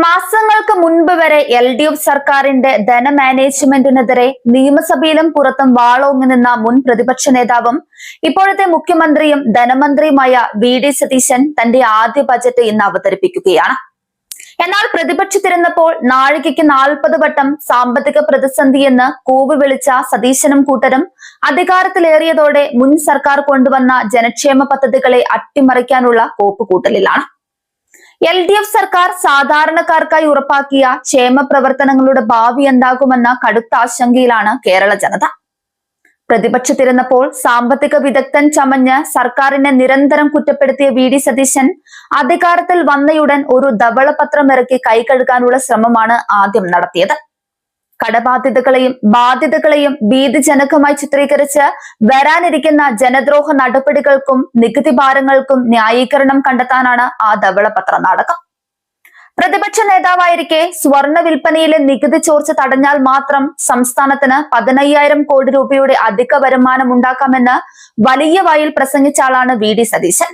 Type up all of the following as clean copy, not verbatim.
മാസങ്ങൾക്ക് മുൻപ് വരെ LDF സർക്കാരിന്റെ ധനമാനേജ്മെന്റിനെതിരെ നിയമസഭയിലും പുറത്തും വാളോങ്ങി നിന്ന മുൻ പ്രതിപക്ഷ നേതാവും ഇപ്പോഴത്തെ മുഖ്യമന്ത്രിയും ധനമന്ത്രിയുമായ VD സതീശൻ തന്റെ ആദ്യ ബജറ്റ് ഇന്ന് അവതരിപ്പിക്കുകയാണ്. എന്നാൽ പ്രതിപക്ഷത്തിരുന്നപ്പോൾ നാഴികയ്ക്ക് 40 വട്ടം സാമ്പത്തിക പ്രതിസന്ധി എന്ന് കൂവി വിളിച്ച സതീശനും കൂട്ടരും അധികാരത്തിലേറിയതോടെ മുൻ സർക്കാർ കൊണ്ടുവന്ന ജനക്ഷേമ പദ്ധതികളെ അട്ടിമറിക്കാനുള്ള കോപ്പുകൂട്ടലിലാണ്. LDF സർക്കാർ സാധാരണക്കാർക്കായി ഉറപ്പാക്കിയ ക്ഷേമ പ്രവർത്തനങ്ങളുടെ ഭാവി എന്താകുമെന്ന കടുത്ത ആശങ്കയിലാണ് കേരള ജനത. പ്രതിപക്ഷത്തിരുന്നപ്പോൾ സാമ്പത്തിക വിദഗ്ധൻ ചമഞ്ഞ് സർക്കാരിനെ നിരന്തരം കുറ്റപ്പെടുത്തിയ VD സതീശൻ അധികാരത്തിൽ വന്നയുടൻ ഒരു ധവളപത്രം ഇറക്കി കൈകഴുകാനുള്ള ശ്രമമാണ് ആദ്യം നടത്തിയത്. കടബാധ്യതകളെയും ബാധ്യതകളെയും ഭീതിജനകമായി ചിത്രീകരിച്ച് വരാനിരിക്കുന്ന ജനദ്രോഹ നടപടികൾക്കും നികുതി ഭാരങ്ങൾക്കും ന്യായീകരണം കണ്ടെത്താനാണ് ആ ധവളപത്ര നാടകം. പ്രതിപക്ഷ നേതാവായിരിക്കെ സ്വർണ്ണ വിൽപ്പനയിലെ നികുതി ചോർച്ച തടഞ്ഞാൽ മാത്രം സംസ്ഥാനത്തിന് 15,000 കോടി രൂപയുടെ അധിക വരുമാനം ഉണ്ടാക്കാമെന്ന് വലിയ വായിൽ പ്രസംഗിച്ച ആളാണ് VD സതീശൻ.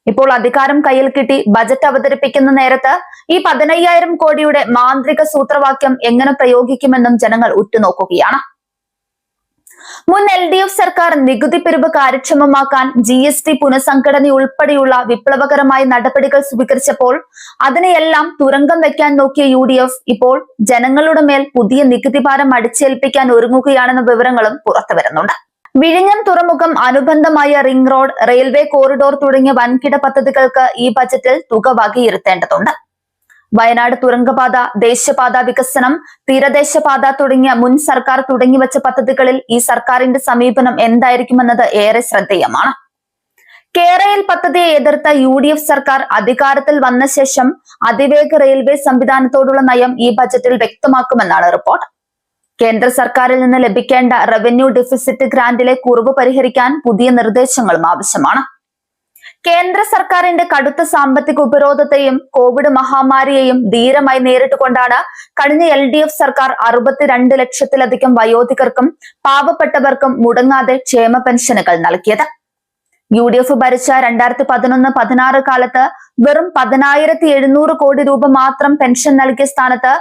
ഇപ്പോൾ അധികാരം കയ്യിൽ കിട്ടി ബജറ്റ് അവതരിപ്പിക്കുന്ന നേരത്ത് ഈ 15,000 കോടിയുടെ മാന്ത്രിക സൂത്രവാക്യം എങ്ങനെ പ്രയോഗിക്കുമെന്നും ജനങ്ങൾ ഉറ്റുനോക്കുകയാണ്. മുൻ LDF സർക്കാർ നികുതി പിരിവ് കാര്യക്ഷമമാക്കാൻ GST പുനഃസംഘടന ഉൾപ്പെടെയുള്ള വിപ്ലവകരമായ നടപടികൾ സ്വീകരിച്ചപ്പോൾ അതിനെയെല്ലാം തുരങ്കം വെക്കാൻ നോക്കിയ UDF ഇപ്പോൾ ജനങ്ങളുടെ മേൽ പുതിയ നികുതി ഭാരം അടിച്ചേൽപ്പിക്കാൻ ഒരുങ്ങുകയാണെന്ന വിവരങ്ങളും പുറത്തു വരുന്നുണ്ട്. വിഴിഞ്ഞം തുറമുഖം, അനുബന്ധമായ റിംഗ് റോഡ്, റെയിൽവേ കോറിഡോർ തുടങ്ങിയ വൻകിട പദ്ധതികൾക്ക് ഈ ബജറ്റിൽ തുക വകയിരുത്തേണ്ടതുണ്ട്. വയനാട് തുരങ്കപാത, ദേശീയപാത വികസനം, തീരദേശപാത തുടങ്ങിയ മുൻ സർക്കാർ തുടങ്ങിവെച്ച പദ്ധതികളിൽ ഈ സർക്കാരിന്റെ സമീപനം എന്തായിരിക്കുമെന്നത് ഏറെ ശ്രദ്ധേയമാണ്. കേരയിൽ പദ്ധതിയെ എതിർത്ത UDF സർക്കാർ അധികാരത്തിൽ വന്ന ശേഷം അതിവേഗ റെയിൽവേ സംവിധാനത്തോടുള്ള നയം ഈ ബജറ്റിൽ വ്യക്തമാക്കുമെന്നാണ് റിപ്പോർട്ട്. കേന്ദ്ര സർക്കാരിൽ നിന്ന് ലഭിക്കേണ്ട റവന്യൂ ഡെഫിസിറ്റ് ഗ്രാന്റിലെ കുറവ് പരിഹരിക്കാൻ പുതിയ നിർദ്ദേശങ്ങളും ആവശ്യമാണ്. കേന്ദ്ര സർക്കാരിന്റെ കടുത്ത സാമ്പത്തിക ഉപരോധത്തെയും കോവിഡ് മഹാമാരിയെയും ധീരമായി നേരിട്ടുകൊണ്ടാണ് കഴിഞ്ഞ LDF സർക്കാർ 62 ലക്ഷത്തിലധികം വയോധികർക്കും പാവപ്പെട്ടവർക്കും മുടങ്ങാതെ ക്ഷേമ പെൻഷനുകൾ നൽകിയത്. UDF ഭരിച്ച 2011-16 കാലത്ത് വെറും 10,700 കോടി രൂപ മാത്രം പെൻഷൻ നൽകിയ സ്ഥാനത്ത്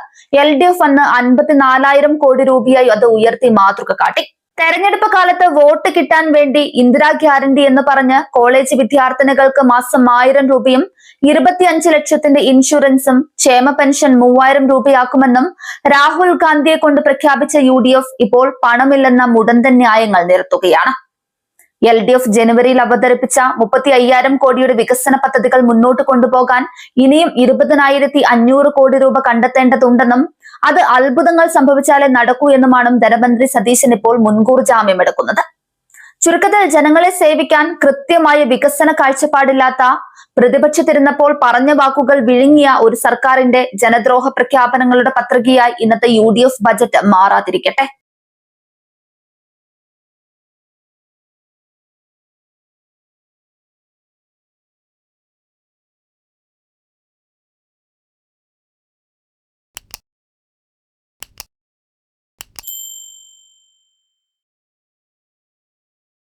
LDF അന്ന് 54,000 കോടി രൂപയായി അത് ഉയർത്തി മാതൃക കാട്ടി. തെരഞ്ഞെടുപ്പ് കാലത്ത് വോട്ട് കിട്ടാൻ വേണ്ടി ഇന്ദിരാ ഗ്യാരണ്ടി എന്ന് പറഞ്ഞ് കോളേജ് വിദ്യാർത്ഥിനികൾക്ക് മാസം 1000 രൂപയും 25 ലക്ഷത്തിന്റെ ഇൻഷുറൻസും ക്ഷേമ പെൻഷൻ 3000 രൂപയാക്കുമെന്നും രാഹുൽ ഗാന്ധിയെ കൊണ്ട് പ്രഖ്യാപിച്ച UDF ഇപ്പോൾ പണമില്ലെന്ന മുടന്തൻ ന്യായങ്ങൾ നിരത്തുകയാണ്. LDF ജനുവരിയിൽ അവതരിപ്പിച്ച 35,000 കോടിയുടെ വികസന പദ്ധതികൾ മുന്നോട്ട് കൊണ്ടുപോകാൻ ഇനിയും 20,500 കോടി രൂപ കണ്ടെത്തേണ്ടതുണ്ടെന്നും അത് അത്ഭുതങ്ങൾ സംഭവിച്ചാലേ നടക്കൂ എന്നുമാണ് ധനമന്ത്രി സതീശൻ ഇപ്പോൾ മുൻകൂർ ജാമ്യം എടുക്കുന്നത്. ചുരുക്കത്തിൽ ജനങ്ങളെ സേവിക്കാൻ കൃത്യമായ വികസന കാഴ്ചപ്പാടില്ലാത്ത, പ്രതിപക്ഷത്തിരുന്നപ്പോൾ പറഞ്ഞ വാക്കുകൾ വിഴുങ്ങിയ ഒരു സർക്കാരിന്റെ ജനദ്രോഹ പ്രഖ്യാപനങ്ങളുടെ പത്രികയായി ഇന്നത്തെ UDF ബജറ്റ് മാറാതിരിക്കട്ടെ.